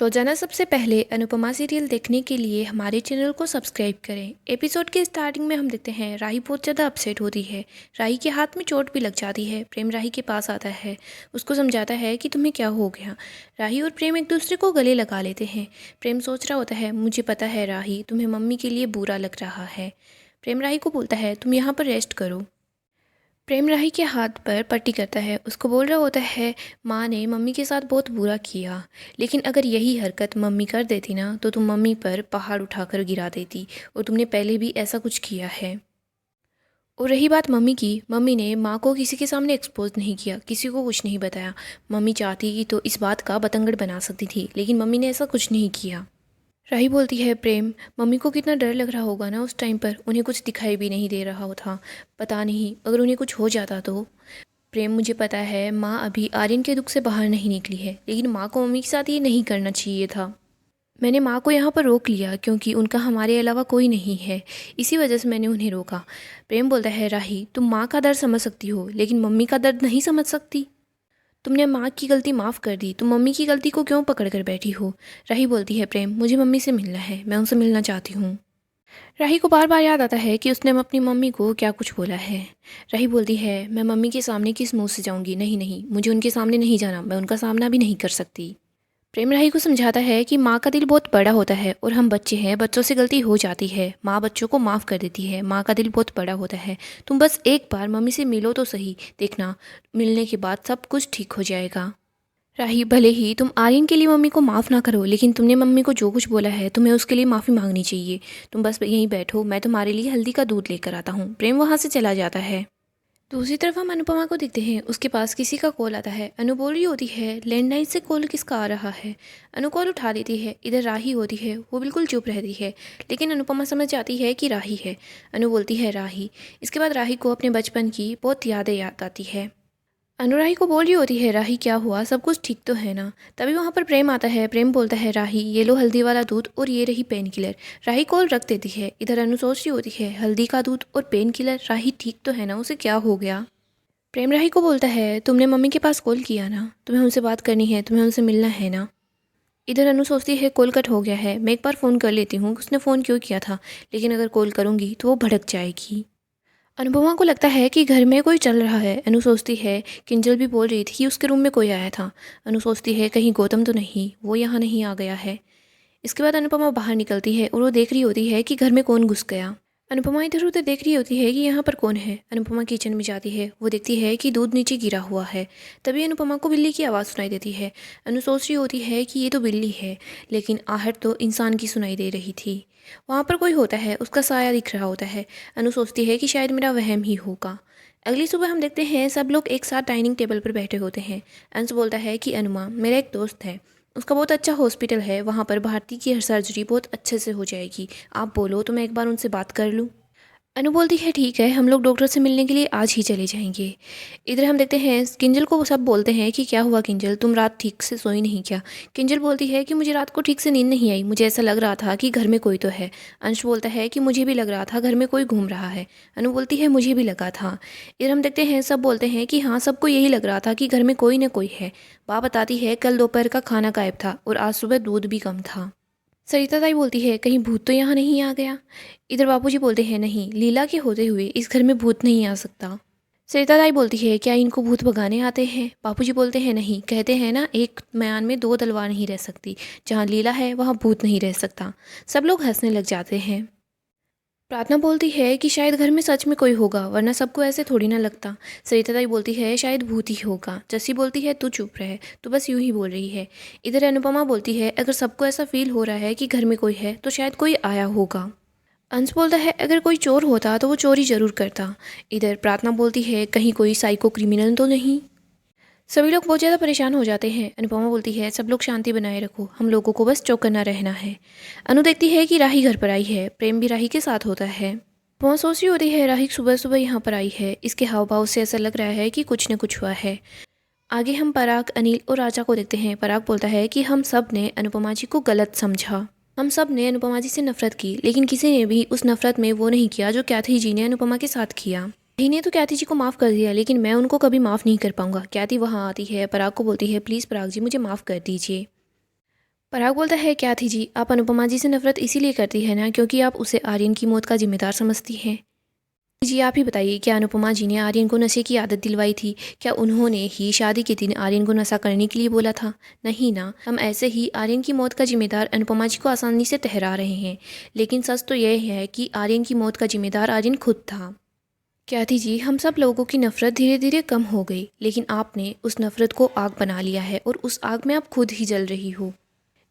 रोजाना सबसे पहले अनुपमा सीरियल देखने के लिए हमारे चैनल को सब्सक्राइब करें। एपिसोड के स्टार्टिंग में हम देखते हैं राही बहुत ज़्यादा अपसेट होती है। राही के हाथ में चोट भी लग जाती है। प्रेम राही के पास आता है, उसको समझाता है कि तुम्हें क्या हो गया। राही और प्रेम एक दूसरे को गले लगा लेते हैं। प्रेम सोच रहा होता है, मुझे पता है राही, तुम्हें मम्मी के लिए बुरा लग रहा है। प्रेम राही को बोलता है, तुम यहाँ पर रेस्ट करो। प्रेम राही के हाथ पर पट्टी करता है, उसको बोल रहा होता है, माँ ने मम्मी के साथ बहुत बुरा किया, लेकिन अगर यही हरकत मम्मी कर देती ना तो तुम मम्मी पर पहाड़ उठाकर गिरा देती, और तुमने पहले भी ऐसा कुछ किया है। और रही बात मम्मी की, मम्मी ने माँ को किसी के सामने एक्सपोज नहीं किया, किसी को कुछ नहीं बताया। मम्मी चाहती कि तो इस बात का बतंगड़ बना सकती थी, लेकिन मम्मी ने ऐसा कुछ नहीं किया। राही बोलती है, प्रेम, मम्मी को कितना डर लग रहा होगा ना उस टाइम पर, उन्हें कुछ दिखाई भी नहीं दे रहा था। पता नहीं अगर उन्हें कुछ हो जाता तो। प्रेम, मुझे पता है माँ अभी आर्यन के दुख से बाहर नहीं निकली है, लेकिन माँ को मम्मी के साथ ये नहीं करना चाहिए था। मैंने माँ को यहाँ पर रोक लिया क्योंकि उनका हमारे अलावा कोई नहीं है, इसी वजह से मैंने उन्हें रोका। प्रेम बोलता है, राही, तुम माँ का दर्द समझ सकती हो लेकिन मम्मी का दर्द नहीं समझ सकती। तुमने माँ की गलती माफ़ कर दी, तुम मम्मी की गलती को क्यों पकड़ कर बैठी हो। राही बोलती है, प्रेम, मुझे मम्मी से मिलना है, मैं उनसे मिलना चाहती हूँ। राही को बार बार याद आता है कि उसने अपनी मम्मी को क्या कुछ बोला है। राही बोलती है, मैं मम्मी के सामने किस मुंह से जाऊंगी, नहीं नहीं, मुझे उनके सामने नहीं जाना, मैं उनका सामना भी नहीं कर सकती। प्रेम राही को समझाता है कि माँ का दिल बहुत बड़ा होता है और हम बच्चे हैं, बच्चों से गलती हो जाती है, माँ बच्चों को माफ़ कर देती है, माँ का दिल बहुत बड़ा होता है। तुम बस एक बार मम्मी से मिलो तो सही, देखना मिलने के बाद सब कुछ ठीक हो जाएगा। राही, भले ही तुम आर्यन के लिए मम्मी को माफ़ ना करो, लेकिन तुमने मम्मी को जो कुछ बोला है तुम्हें उसके लिए माफ़ी मांगनी चाहिए। तुम बस यहीं बैठो, मैं तुम्हारे लिए हल्दी का दूध लेकर आता हूँ। प्रेम वहाँ से चला जाता है। दूसरी तरफ हम अनुपमा को देखते हैं, उसके पास किसी का कॉल आता है। अनु बोल रही होती है, लैंडलाइन से कॉल किसका आ रहा है। अनु कॉल उठा लेती है। इधर राही होती है, वो बिल्कुल चुप रहती है, लेकिन अनुपमा समझ जाती है कि राही है। अनु बोलती है, राही। इसके बाद राही को अपने बचपन की बहुत यादें याद आती है। अनुराही को बोल रही होती है, राही क्या हुआ, सब कुछ ठीक तो है ना। तभी वहाँ पर प्रेम आता है। प्रेम बोलता है, राही, ये लो हल्दी वाला दूध और ये रही पेन किलर। राही कॉल रख देती है। इधर अनु सोच रही होती है, हल्दी का दूध और पेन किलर, राही ठीक तो है ना, उसे क्या हो गया। प्रेम राही को बोलता है, तुमने मम्मी के पास कॉल किया ना, तुम्हें उनसे बात करनी है, तुम्हें उनसे मिलना है ना। इधर अनु सोचती है, कॉल कट हो गया है, मैं एक बार फ़ोन कर लेती हूँ, उसने फ़ोन क्यों किया था, लेकिन अगर कॉल करूँगी तो वो भड़क जाएगी। अनुपमा को लगता है कि घर में कोई चल रहा है। अनु सोचती है, किंजल भी बोल रही थी कि उसके रूम में कोई आया था। अनु सोचती है, कहीं गौतम तो नहीं, वो यहाँ नहीं आ गया है। इसके बाद अनुपमा बाहर निकलती है और वो देख रही होती है कि घर में कौन घुस गया। अनुपमा इधर उधर देख रही होती है कि यहाँ पर कौन है। अनुपमा किचन में जाती है, वो देखती है कि दूध नीचे गिरा हुआ है। तभी अनुपमा को बिल्ली की आवाज़ सुनाई देती है। अनु सोच रही होती है कि ये तो बिल्ली है, लेकिन आहट तो इंसान की सुनाई दे रही थी। वहाँ पर कोई होता है, उसका साया दिख रहा होता है। अनु सोचती है कि शायद मेरा वहम ही होगा। अगली सुबह हम देखते हैं सब लोग एक साथ डाइनिंग टेबल पर बैठे होते हैं। अंश बोलता है कि अनुमा, मेरा एक दोस्त है, उसका बहुत अच्छा हॉस्पिटल है, वहाँ पर भारती की हर सर्जरी बहुत अच्छे से हो जाएगी, आप बोलो तो मैं एक बार उनसे बात कर लूँ। अनु बोलती है, ठीक है, हम लोग डॉक्टर से मिलने के लिए आज ही चले जाएंगे। इधर हम देखते हैं किंजल को, वो सब बोलते हैं कि क्या हुआ किंजल, तुम रात ठीक से सोई नहीं क्या। किंजल बोलती है कि मुझे रात को ठीक से नींद नहीं आई, मुझे ऐसा लग रहा था कि घर में कोई तो है। अंश बोलता है कि मुझे भी लग रहा था घर में कोई घूम रहा है। अनु बोलती है, मुझे भी लगा था। इधर हम देखते हैं सब बोलते हैं कि हाँ, सबको यही लग रहा था कि घर में कोई ना कोई है। बाप बताती है, कल दोपहर का खाना गायब था और आज सुबह दूध भी कम था। सरिता ताई बोलती है, कहीं भूत तो यहाँ नहीं आ गया। इधर बापूजी बोलते हैं, नहीं, लीला के होते हुए इस घर में भूत नहीं आ सकता। सरिता ताई बोलती है, क्या इनको भूत भगाने आते हैं। बापूजी बोलते हैं, नहीं, कहते हैं ना, एक म्यान में दो तलवार नहीं रह सकती, जहाँ लीला है वहाँ भूत नहीं रह सकता। सब लोग हंसने लग जाते हैं। प्रार्थना बोलती है कि शायद घर में सच में कोई होगा, वरना सबको ऐसे थोड़ी ना लगता। सरिता ताई बोलती है, शायद भूत ही होगा। जस्सी बोलती है, तू चुप रहे, तू बस यूं ही बोल रही है। इधर अनुपमा बोलती है, अगर सबको ऐसा फील हो रहा है कि घर में कोई है तो शायद कोई आया होगा। अंश बोलता है, अगर कोई चोर होता तो वो चोरी जरूर करता। इधर प्रार्थना बोलती है, कहीं कोई साइको क्रिमिनल तो नहीं। सभी लोग बहुत ज़्यादा परेशान हो जाते हैं। अनुपमा बोलती है, सब लोग शांति बनाए रखो, हम लोगों को बस चौकन्ना रहना है। अनु देखती है कि राही घर पर आई है, प्रेम भी राही के साथ होता है। बहुत सोच रही होती है, राही सुबह सुबह यहाँ पर आई है, इसके हाव भाव से ऐसा लग रहा है कि कुछ न कुछ हुआ है। आगे हम पराग, अनिल और राजा को देखते हैं। पराग बोलता है कि हम सब ने अनुपमा जी को गलत समझा, हम सब ने अनुपमा जी से नफरत की, लेकिन किसी ने भी उस नफरत में वो नहीं किया जो कैथी जी ने अनुपमा के साथ किया। राही ने तो कैथी जी को माफ़ कर दिया, लेकिन मैं उनको कभी माफ़ नहीं कर पाऊंगा। कैथी वहाँ आती है, पराग को बोलती है, प्लीज़ पराग जी, मुझे माफ़ कर दीजिए। पराग बोलता है, क्या थी जी, आप अनुपमा जी से नफरत इसीलिए करती है ना क्योंकि आप उसे आर्यन की मौत का जिम्मेदार समझती हैं। जी आप ही बताइए, क्या अनुपमा जी ने आर्यन को नशे की आदत दिलवाई थी? क्या उन्होंने ही शादी के दिन आर्यन को नशा करने के लिए बोला था? नहीं ना, हम ऐसे ही आर्यन की मौत का जिम्मेदार अनुपमा जी को आसानी से ठहरा रहे हैं, लेकिन सच तो यह है कि आर्यन की मौत का जिम्मेदार आर्यन खुद था। क्या थी जी, हम सब लोगों की नफरत धीरे धीरे कम हो गई, लेकिन आपने उस नफरत को आग बना लिया है और उस आग में आप खुद ही जल रही हो।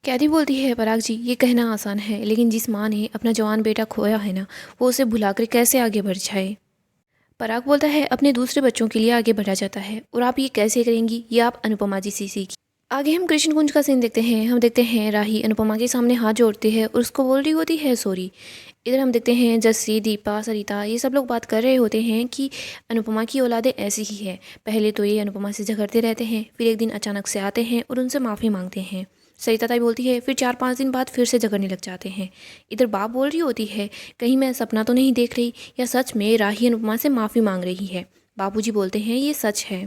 कैदी बोलती है, पराग जी ये कहना आसान है, लेकिन जिस माँ ने अपना जवान बेटा खोया है ना, वो उसे भुलाकर कैसे आगे बढ़ जाए। पराग बोलता है, अपने दूसरे बच्चों के लिए आगे बढ़ा जाता है, और आप ये कैसे करेंगी, ये आप अनुपमा जी से सीखी। आगे हम कृष्ण कुंज का सीन देखते हैं। हम देखते हैं राही अनुपमा के सामने हाथ जोड़ती है और उसको बोल रही होती है सॉरी। इधर हम देखते हैं जस्सी, दीपा, सरिता ये सब लोग बात कर रहे होते हैं कि अनुपमा की औलादें ऐसी ही है। पहले तो ये अनुपमा से झगड़ते रहते हैं, फिर एक दिन अचानक से आते हैं और उनसे माफ़ी मांगते हैं। सरिता ताई बोलती है, फिर 4-5 दिन बाद फिर से झगड़ने लग जाते हैं। इधर बाप बोल रही होती है, कहीं मैं सपना तो नहीं देख रही, या सच में राही अनुपमा से माफ़ी मांग रही है। बाबूजी बोलते हैं, ये सच है।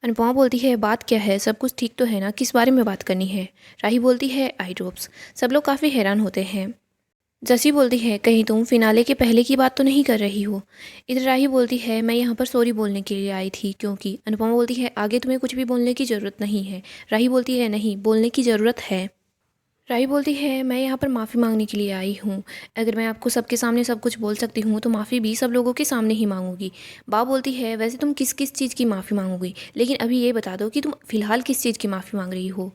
अनुपमा बोलती है, बात क्या है, सब कुछ ठीक तो है ना, किस बारे में बात करनी है। राही बोलती है, आई ड्रॉप्स। सब लोग काफ़ी हैरान होते हैं। जसी बोलती है, कहीं तुम फिनाले के पहले की बात तो नहीं कर रही हो। इधर राही बोलती है, मैं यहाँ पर सॉरी बोलने के लिए आई थी क्योंकि। अनुपमा बोलती है, आगे तुम्हें कुछ भी बोलने की ज़रूरत नहीं है। राही बोलती है, नहीं बोलने की ज़रूरत है। राही बोलती है, मैं यहाँ पर माफ़ी मांगने के लिए आई हूँ। अगर मैं आपको सबके सामने सब कुछ बोल सकती हूँ तो माफ़ी भी सब लोगों के सामने ही मांगूंगी। बा बोलती है, वैसे तुम किस किस चीज़ की माफ़ी मांगोगी, लेकिन अभी ये बता दो कि तुम फ़िलहाल किस चीज़ की माफ़ी मांग रही हो।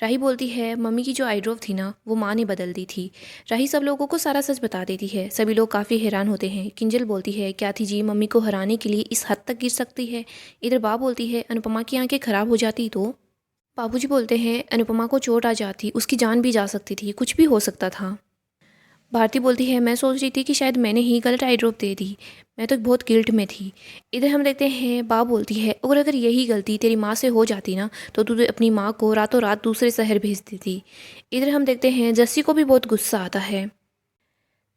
राही बोलती है, मम्मी की जो आई ड्रॉप थी ना, वो माँ ने बदल दी थी। राही सब लोगों को सारा सच बता देती है। सभी लोग काफ़ी हैरान होते हैं। किंजल बोलती है, क्या थी जी, मम्मी को हराने के लिए इस हद तक गिर सकती है। इधर बा बोलती है, अनुपमा की आंखें खराब हो जाती तो। बाबूजी बोलते हैं, अनुपमा को चोट आ जाती, उसकी जान भी जा सकती थी, कुछ भी हो सकता था। भारती बोलती है, मैं सोच रही थी कि शायद मैंने ही गलत आई ड्रॉप दे दी, मैं तो बहुत गिल्ट में थी। इधर हम देखते हैं बा बोलती है, और अगर यही गलती तेरी माँ से हो जाती ना, तो तू अपनी माँ को रातों रात दूसरे शहर भेज देती। इधर हम देखते हैं जस्सी को भी बहुत गुस्सा आता है।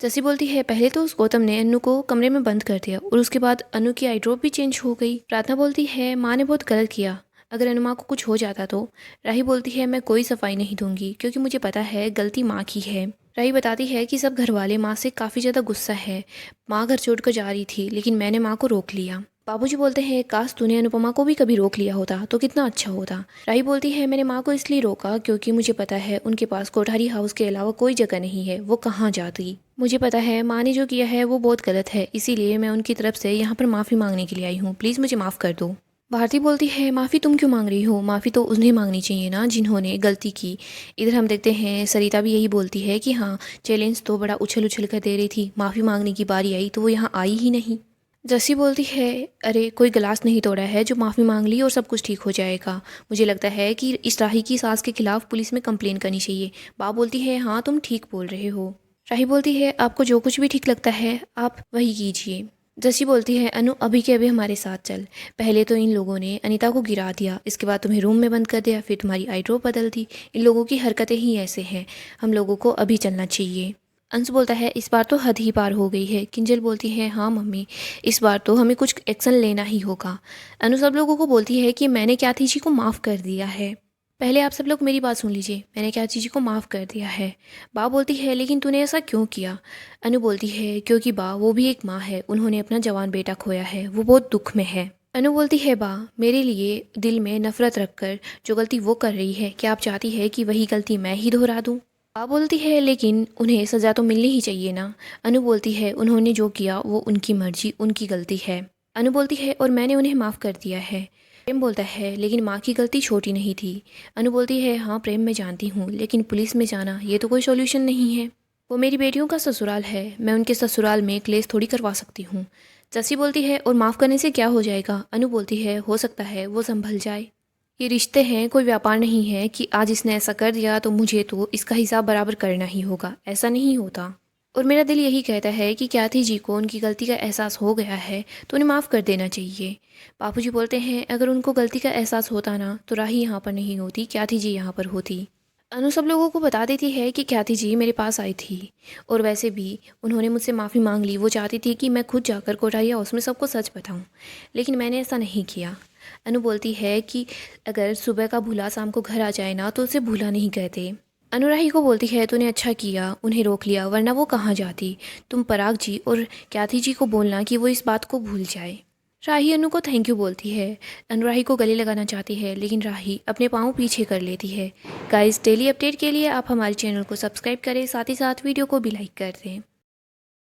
जस्सी बोलती है, पहले तो उस गौतम ने अनु को कमरे में बंद कर दिया और उसके बाद अनु की आई ड्रॉप भी चेंज हो गई। प्रार्थना बोलती है, माँ ने बहुत गलत किया, अगर अनुमा को कुछ हो जाता तो। राही बोलती है, मैं कोई सफाई नहीं दूंगी क्योंकि मुझे पता है गलती माँ की है। राही बताती है कि सब घर वाले माँ से काफ़ी ज़्यादा गुस्सा है। माँ घर छोड़कर जा रही थी, लेकिन मैंने माँ को रोक लिया। बाबूजी बोलते हैं, काश तूने अनुपमा को भी कभी रोक लिया होता तो कितना अच्छा होता। राही बोलती है, मैंने माँ को इसलिए रोका क्योंकि मुझे पता है उनके पास कोठारी हाउस के अलावा कोई जगह नहीं है, वो कहाँ जाती। मुझे पता है माँ ने जो किया है वो बहुत गलत है, इसीलिए मैं उनकी तरफ से यहाँ पर माफ़ी मांगने के लिए आई हूँ, प्लीज़ मुझे माफ़ कर दो। भारती बोलती है, माफ़ी तुम क्यों मांग रही हो, माफ़ी तो उन्हें मांगनी चाहिए ना जिन्होंने गलती की। इधर हम देखते हैं सरिता भी यही बोलती है कि हाँ, चैलेंज तो बड़ा उछल उछल कर दे रही थी, माफ़ी मांगने की बारी आई तो वो यहाँ आई ही नहीं। जस्सी बोलती है, अरे कोई गिलास नहीं तोड़ा है जो माफ़ी मांग ली और सब कुछ ठीक हो जाएगा। मुझे लगता है कि इस राही की सास के खिलाफ पुलिस में कंप्लेन करनी चाहिए। बाप बोलती है, हाँ तुम ठीक बोल रहे हो। राही बोलती है, आपको जो कुछ भी ठीक लगता है आप वही कीजिए। जस्सी बोलती है, अनु अभी के अभी हमारे साथ चल। पहले तो इन लोगों ने अनीता को गिरा दिया, इसके बाद तुम्हें रूम में बंद कर दिया, फिर तुम्हारी आई ड्रॉप बदल दी। इन लोगों की हरकतें ही ऐसे हैं, हम लोगों को अभी चलना चाहिए। अंश बोलता है, इस बार तो हद ही पार हो गई है। किंजल बोलती है, हाँ मम्मी, इस बार तो हमें कुछ एक्शन लेना ही होगा। अनु सब लोगों को बोलती है कि मैंने क्याथी जी को माफ़ कर दिया है। पहले आप सब लोग मेरी बात सुन लीजिए, मैंने क्याथी जी को माफ़ कर दिया है। बा बोलती है, लेकिन तूने ऐसा क्यों किया। अनु बोलती है, क्योंकि बा वो भी एक माँ है, उन्होंने अपना जवान बेटा खोया है, वो बहुत दुख में है। अनु बोलती है, बा मेरे लिए दिल में नफरत रखकर जो गलती वो कर रही है, क्या आप चाहती है कि वही गलती मैं ही दोहरा दूँ। बा बोलती है, लेकिन उन्हें सज़ा तो मिलनी ही चाहिए ना। अनु बोलती है, उन्होंने जो किया वो उनकी मर्जी, उनकी गलती है। अनु बोलती है, और मैंने उन्हें माफ़ कर दिया है। प्रेम बोलता है, लेकिन माँ की गलती छोटी नहीं थी। अनु बोलती है, हाँ प्रेम मैं जानती हूँ, लेकिन पुलिस में जाना ये तो कोई सॉल्यूशन नहीं है। वो मेरी बेटियों का ससुराल है, मैं उनके ससुराल में क्लेश थोड़ी करवा सकती हूँ। जस्सी बोलती है, और माफ़ करने से क्या हो जाएगा। अनु बोलती है, हो सकता है वो संभल जाए। ये रिश्ते हैं, कोई व्यापार नहीं है कि आज इसने ऐसा कर दिया तो मुझे तो इसका हिसाब बराबर करना ही होगा, ऐसा नहीं होता। और मेरा दिल यही कहता है कि क्याथी जी को उनकी गलती का एहसास हो गया है तो उन्हें माफ़ कर देना चाहिए। बापूजी बोलते हैं, अगर उनको गलती का एहसास होता ना तो राही यहाँ पर नहीं होती, क्याथी जी यहाँ पर होती। अनु सब लोगों को बता देती है कि क्याथी जी मेरे पास आई थी और वैसे भी उन्होंने मुझसे माफ़ी मांग ली। वो चाहती थी कि मैं खुद जाकर कोठारी हाउस में सबको सच बताऊं, लेकिन मैंने ऐसा नहीं किया। अनु बोलती है कि अगर सुबह का भूला शाम को घर आ जाए ना तो उसे भूला नहीं कहते। अनु राही को बोलती है तूने अच्छा किया उन्हें रोक लिया, वरना वो कहाँ जाती। तुम पराग जी और क्याथी जी को बोलना कि वो इस बात को भूल जाए। राही अनु को थैंक यू बोलती है। अनु राही को गले लगाना चाहती है लेकिन राही अपने पाँव पीछे कर लेती है। गाइस, डेली अपडेट के लिए आप हमारे चैनल को सब्सक्राइब करें, साथ ही साथ वीडियो को भी लाइक कर दें।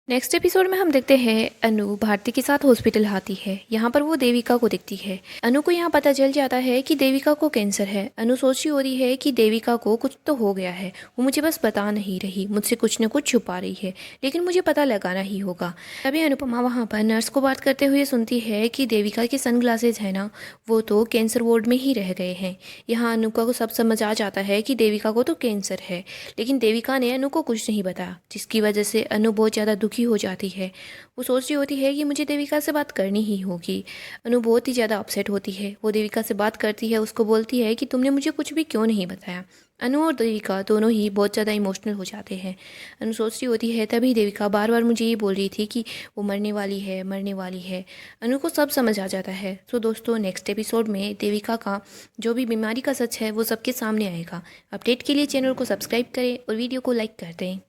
नेक्स्ट एपिसोड में हम देखते हैं अनु भारती के साथ हॉस्पिटल आती है। यहाँ पर वो देविका को दिखती है। अनु को यहाँ पता चल जाता है कि देविका को कैंसर है। अनु सोच रही होती है कि देविका को कुछ तो हो गया है, वो मुझे बस बता नहीं रही, मुझसे कुछ न कुछ छुपा रही है, लेकिन मुझे पता लगाना ही होगा। तभी अनुपमा वहाँ पर नर्स को बात करते हुए सुनती है कि देविका के सनग्लासेज है ना, वो तो कैंसर वार्ड में ही रह गए हैं। यहाँ अनु को सब समझ आ जाता है कि देविका को तो कैंसर है, लेकिन देविका ने अनु को कुछ नहीं बताया, जिसकी वजह से अनु बहुत ज़्यादा दुखी हो जाती है। वो सोच रही होती है कि मुझे देविका से बात करनी ही होगी। अनु बहुत ही ज़्यादा अपसेट होती है। वो देविका से बात करती है, उसको बोलती है कि तुमने मुझे कुछ भी क्यों नहीं बताया। अनु और देविका दोनों ही बहुत ज़्यादा इमोशनल हो जाते हैं। अनु सोच रही होती है तभी देविका बार बार मुझे ये बोल रही थी कि वो मरने वाली है, मरने वाली है। अनु को सब समझ आ जाता है। तो दोस्तों, नेक्स्ट एपिसोड में देविका का जो भी बीमारी का सच है वो सबके सामने आएगा। अपडेट के लिए चैनल को सब्सक्राइब करें और वीडियो को लाइक कर दें।